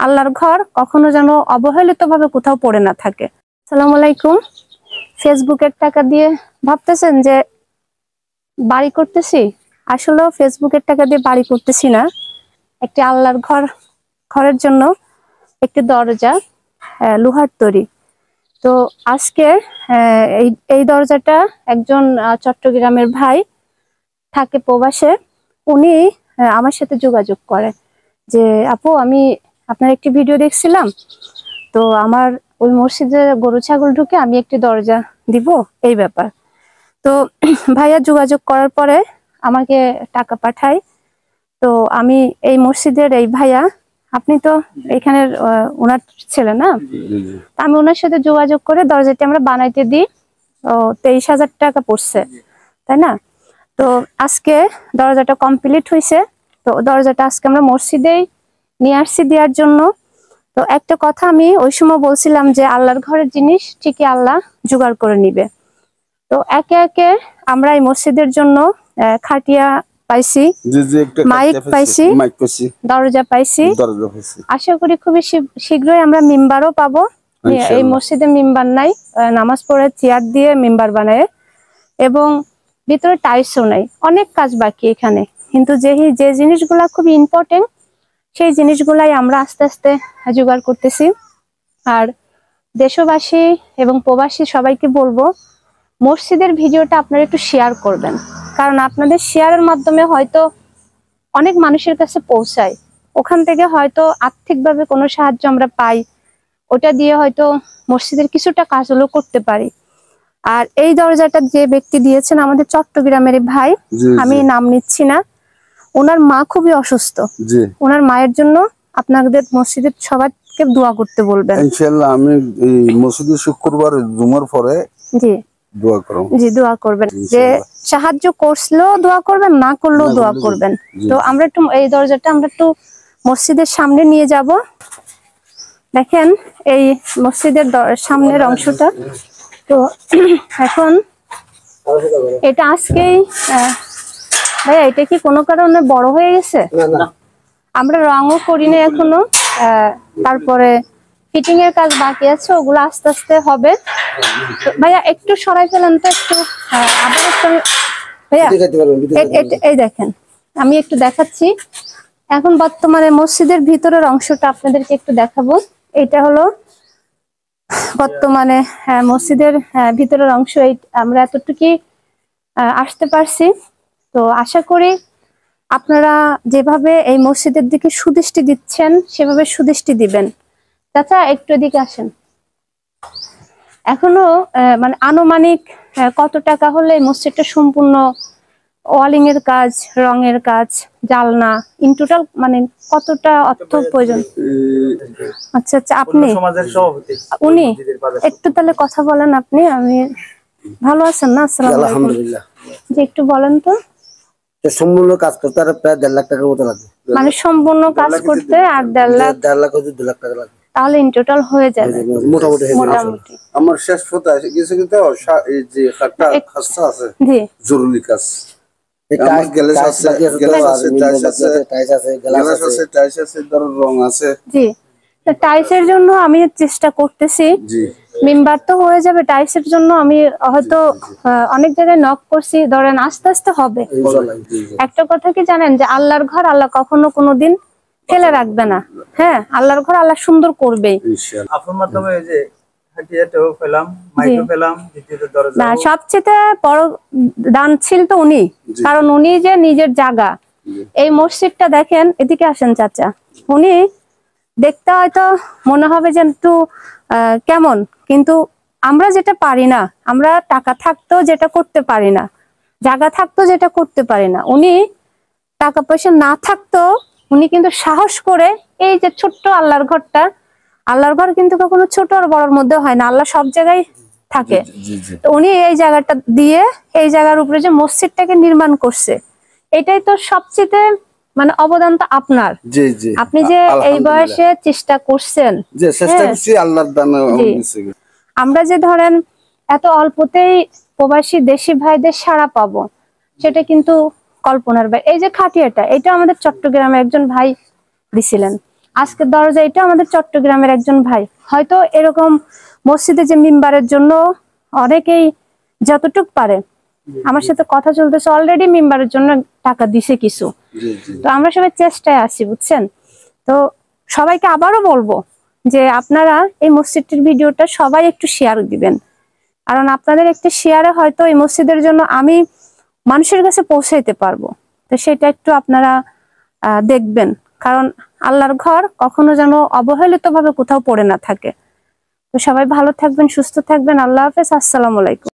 আল্লাহর ঘর কখনো যেন অবহেলিত ভাবে কোথাও পড়ে না থাকে। আসসালামু আলাইকুম। ফেসবুকের টাকা দিয়ে ভাবতেছেন যে বাড়ি করতেছি, আসলে ফেসবুকের টাকা দিয়ে বাড়ি করতেছি না। একটি আল্লাহর ঘরের জন্য একটি দরজা লোহার তৈরি। তো আজকে এই দরজাটা একজন চট্টগ্রামের ভাই থাকে প্রবাসে, উনি আমার সাথে যোগাযোগ করে যে আপু, আমি আপনার একটি ভিডিও দেখছিলাম, তো আমার ওই মসজিদে গরু ছাগল ঢুকে আমি একটি দরজা দিব, এই ব্যাপার। তো ভাইয়া যোগাযোগ করার পরে আমাকে টাকা পাঠায়। তো আমি এই মসজিদের এই ভাইয়া, আপনি তো এখানের ওনার ছেলে না, আমি ওনার সাথে যোগাযোগ করে দরজাটি আমরা বানাইতে দিই। 23,000 টাকা পড়ছে, তাই না? তো আজকে দরজাটা কমপ্লিট হয়েছে। তো দরজাটা আজকে আমরা মসজিদেই নিয়ে আসছি দেওয়ার জন্য। তো একটা কথা আমি ওই সময় বলছিলাম যে আল্লাহর ঘরের জিনিস ঠিকই আল্লাহ জোগাড় করে নিবে। তো একে একে আমরা এই মসজিদের জন্য খাটিয়া পাইছি, মাইক পাইছি, দরজা পাইছি। আশা করি খুবই শীঘ্রই আমরা মিম্বারও পাবো। এই মসজিদে মিম্বার নাই, নামাজ পড়ে চেয়ার দিয়ে মিম্বার বানায়, এবং ভিতরে টাইলসও নাই। অনেক কাজ বাকি এখানে, কিন্তু যে জিনিসগুলা খুবই ইম্পর্টেন্ট সেই জিনিসগুলাই আমরা আস্তে আস্তে জোগাড় করতেছি। আর দেশবাসী এবং প্রবাসী সবাইকে বলবো, মসজিদের ভিডিওটা আপনারা একটু শেয়ার করবেন, কারণ আপনাদের শেয়ারের মাধ্যমে হয়তো অনেক মানুষের কাছে পৌঁছায়। ওখান থেকে হয়তো আর্থিকভাবে কোনো সাহায্য আমরা পাই, ওটা দিয়ে হয়তো মসজিদের কিছুটা কাজ হলেও করতে পারি। আর এই দরজাটা যে ব্যক্তি দিয়েছেন আমাদের চট্টগ্রামের ভাই, আমি নাম নিচ্ছি না, ওনার মা খুবই অসুস্থ। ওনার মায়ের জন্য আপনাদের মসজিদের সবাইকে দোয়া করতে বলবেন ইনশাআল্লাহ। আমি এই মসজিদে শুক্রবার জুমার পরে দোয়া করবেন, যে সাহায্য করলেও দোয়া করবেন, না করলেও দোয়া করবেন। তো আমরা একটু এই দরজাটা আমরা একটু মসজিদের সামনে নিয়ে যাব। দেখেন এই মসজিদের সামনের অংশটা। তো এখন এটা আজকেই ভাইয়া, এটা কি কোনো কারণে বড় হয়ে গেছে? আমরা রঙও করি না এখনো, তারপরে ফিটিং এর কাজ বাকি আছে, ওগুলো আস্তে আস্তে হবে। ভাইয়া একটু সরাই ফেলেন তো একটু, আবার একটু ভাইয়া এই দেখেন, আমি একটু দেখাচ্ছি। এখন বর্তমানে মসজিদের ভিতরের অংশটা আপনাদেরকে একটু দেখাবো। এটা হলো বর্তমানে মসজিদের ভিতরের অংশ। এই আমরা এতটুকুই আসতে পারছি। তো আশা করি আপনারা যেভাবে এই মসজিদের দিকে সুদৃষ্টি দিচ্ছেন সেভাবে সুদৃষ্টি দিবেন। চাচা একটু এদিকে আসেন। এখনো মানে আনুমানিক কত টাকা হলে এই মসজিদটা সম্পূর্ণ ওয়ালিং এর কাজ, রঙের কাজ, জালনা, ইন টোটাল মানে কতটা অর্থ প্রয়োজন? আচ্ছা আচ্ছা, আপনি উনি একটু তাহলে কথা বলেন আপনি। আমি ভালো আছেন না? আসসালামু আলাইকুম। আলহামদুলিল্লাহ। যে একটু বলেন তো, সম্পূর্ণ কাজ করতে আর প্রায় 1.5 লাখ টাকার মতো লাগবে। মানে সম্পূর্ণ কাজ করতে আর 1.5 লাখ, 1.5 লাখ হতে 2 লাখ টাকা লাগবে, তাহলে ইন টোটাল হয়ে যাবে মোটামুটি। আমার শেষ পথে আছে কিছু কিন্তু এই যে খাটটা খাস্তা আছে, জি জরুরি কাজ। আমার গ্যালাস আছে, টাইলস আছে, রং আছে। জি, টাইলসের জন্য আমি চেষ্টা করতেছি। মিম্বার তো হয়ে যাবে, টাইলসের জন্য আমি হয়তো অনেক জায়গায় নক করছি, ধরেন আস্তে আস্তে হবে। একটা কথা কি জানেন, যে আল্লাহর ঘর আল্লাহ কখনো কোনোদিন ফেলে রাখবে না। হ্যাঁ, আল্লাহর ঘর আল্লাহ সুন্দর করবেই। না, সবচেয়ে বড় দানশীল তো উনি, কারণ উনি যে নিজের জায়গা। এই মসজিদটা দেখেন, এদিকে আসেন চাচা। উনি দেখতে হয়তো মনে হবে যে একটু কেমন, কিন্তু আমরা যেটা পারি না, আমরা টাকা থাকতেও যেটা করতে পারি না, জায়গা থাকতেও যেটা করতে পারি না, উনি টাকা পয়সা না থাকতেও উনি কিন্তু সাহস করে এই যে ছোট্ট আল্লাহর ঘরটা, আল্লাহর ঘর কিন্তু কখনো ছোট আর বড়র মধ্যে হয় না, আল্লাহ সব জায়গায় থাকে। তো উনি এই জায়গাটা দিয়ে এই জায়গার উপরে যে মসজিদটাকে নির্মাণ করছে, এটাই তো সবচেয়ে মানে অবদান তো আপনার। আপনি যে এই বয়সে চেষ্টা করছেন, আমরা যে ধরেন এত অল্পতেই প্রবাসী দেশি ভাইদের সাড়া পাবো, সেটা কিন্তু কল্পনার বাইরে। এই যে খাটিয়াটা, এটা আমাদের চট্টগ্রামে একজন ভাই দিছিলেন। আজকে দরজা এটা আমাদের চট্টগ্রামের একজন ভাই, হয়তো এরকম মসজিদে যে মিম্বারের জন্য অনেকেই যতটুক পারে আমার সাথে কথা চলতেছে, অলরেডি মিম্বারের জন্য টাকা দিছে কিছু। তো আমরা সবাই চেষ্টায় আছি, বুঝছেন। তো সবাইকে আবারও বলবো যে আপনারা এই মসজিদটির ভিডিওটা সবাই একটু শেয়ার দিবেন, কারণ আপনাদের একটি শেয়ারে হয়তো এই মসজিদের জন্য আমি মানুষের কাছে পৌঁছাইতে পারবো। তো সেটা একটু আপনারা দেখবেন, কারণ আল্লাহর ঘর কখনো যেন অবহেলিত ভাবে কোথাও পড়ে না থাকে। তো সবাই ভালো থাকবেন, সুস্থ থাকবেন। আল্লাহ হাফেজ, আসসালামু আলাইকুম।